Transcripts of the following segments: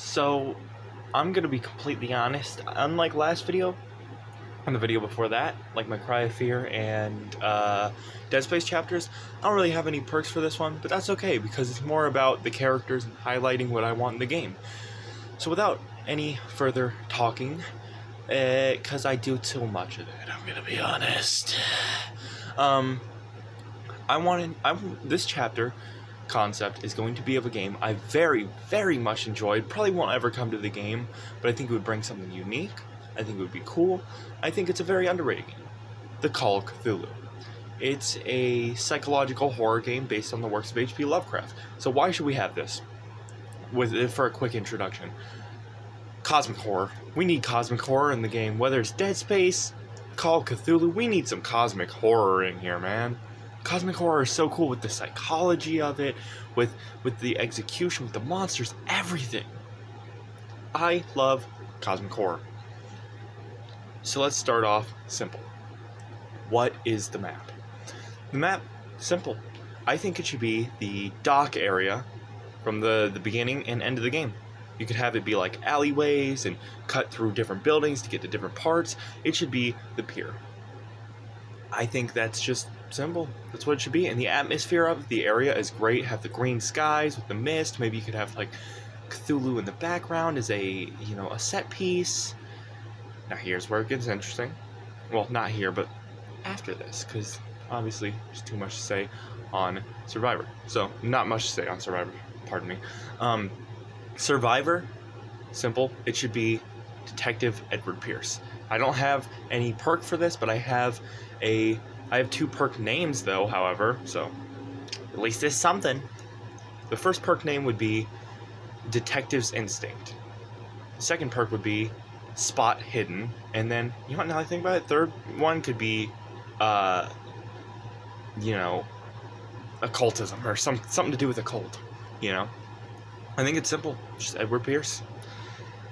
So, I'm gonna be completely honest. Unlike last video, and the video before that, like my Cry of Fear and Dead Space chapters, I don't really have any perks for this one, but that's okay because it's more about the characters and highlighting what I want in the game. So without any further talking, because I do too much of it, I'm gonna be honest. This chapter concept is going to be of a game I very, very much enjoyed. Probably won't ever come to the game, but I think it would bring something unique. I think it would be cool. I think it's a very underrated game. The Call of Cthulhu. It's a psychological horror game based on the works of H.P. Lovecraft. So why should we have this? For a quick introduction. Cosmic horror. We need cosmic horror in the game. Whether it's Dead Space, Call of Cthulhu, we need some cosmic horror in here, man. Cosmic horror is so cool with the psychology of it, with the execution, with the monsters, everything. I love cosmic horror. So let's start off simple. What is the map? The map, simple. I think it should be the dock area from the beginning and end of the game. You could have it be like alleyways and cut through different buildings to get to different parts. It should be the pier. I think that's just simple. That's what it should be. And the atmosphere of the area is great. Have the green skies with the mist. Maybe you could have like Cthulhu in the background as a set piece. Now here's where it gets interesting. Well, not here, but after this, because obviously there's too much to say on Survivor. So, not much to say on Survivor, pardon me. Survivor, simple. It should be Detective Edward Pierce. I don't have any perk for this, but I have two perk names though, however, so at least there's something. The first perk name would be Detective's Instinct. The second perk would be Spot Hidden, and then, now I think about it, third one could be, occultism, or something to do with occult, I think it's simple, just Edward Pierce.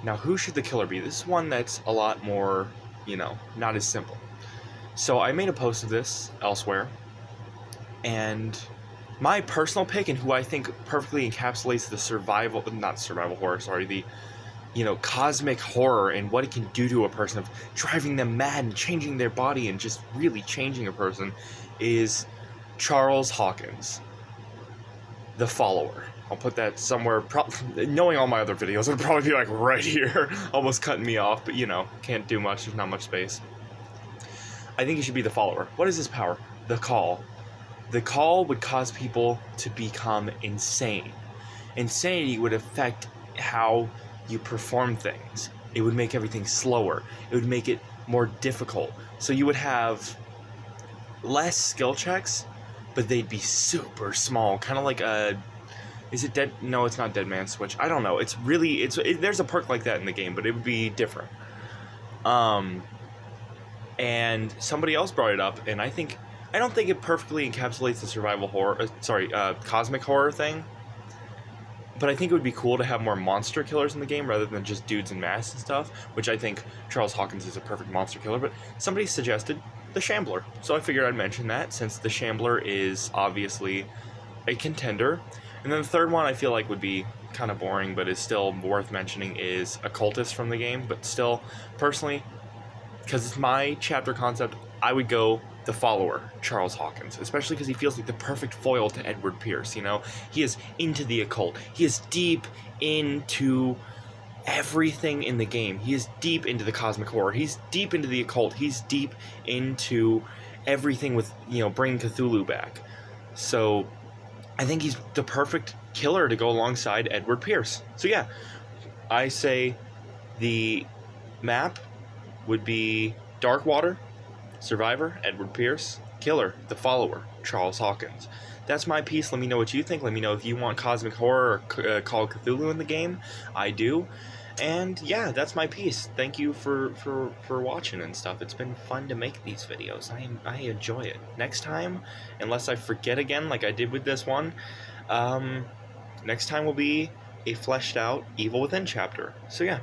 Now, who should the killer be? This is one that's a lot more, not as simple. So I made a post of this elsewhere, and my personal pick, and who I think perfectly encapsulates the cosmic horror and what it can do to a person, of driving them mad and changing their body and just really changing a person, is Charles Hawkins, the Follower. I'll put that somewhere, knowing all my other videos, it'll probably be like right here, almost cutting me off, but can't do much, there's not much space. I think he should be the Follower. What is his power? The Call. The Call would cause people to become insane. Insanity would affect how you perform things. It would make everything slower. It would make it more difficult. So you would have less skill checks, but they'd be super small. Kind of like is it Dead? No, it's not Dead Man's Switch. I don't know. There's a perk like that in the game, but it would be different. And somebody else brought it up, and I don't think it perfectly encapsulates the survival horror, cosmic horror thing. But I think it would be cool to have more monster killers in the game rather than just dudes in masks and stuff, which I think Charles Hawkins is a perfect monster killer. But somebody suggested the Shambler, so I figured I'd mention that, since the Shambler is obviously a contender. And then the third one I feel like would be kind of boring, but is still worth mentioning, is Occultist from the game. But still, personally, because it's my chapter concept, I would go the Follower, Charles Hawkins, especially because he feels like the perfect foil to Edward Pierce. He is into the occult. He is deep into everything in the game. He is deep into the cosmic horror. He's deep into the occult. He's deep into everything with, bringing Cthulhu back. So I think he's the perfect killer to go alongside Edward Pierce. So yeah, I say the map would be Darkwater, Survivor, Edward Pierce, Killer, the Follower, Charles Hawkins. That's my piece. Let me know what you think. Let me know if you want cosmic horror or Call of Cthulhu in the game. I do. And yeah, that's my piece. Thank you for watching and stuff. It's been fun to make these videos. I enjoy it. Next time, unless I forget again like I did with this one, next time will be a fleshed out Evil Within chapter. So yeah.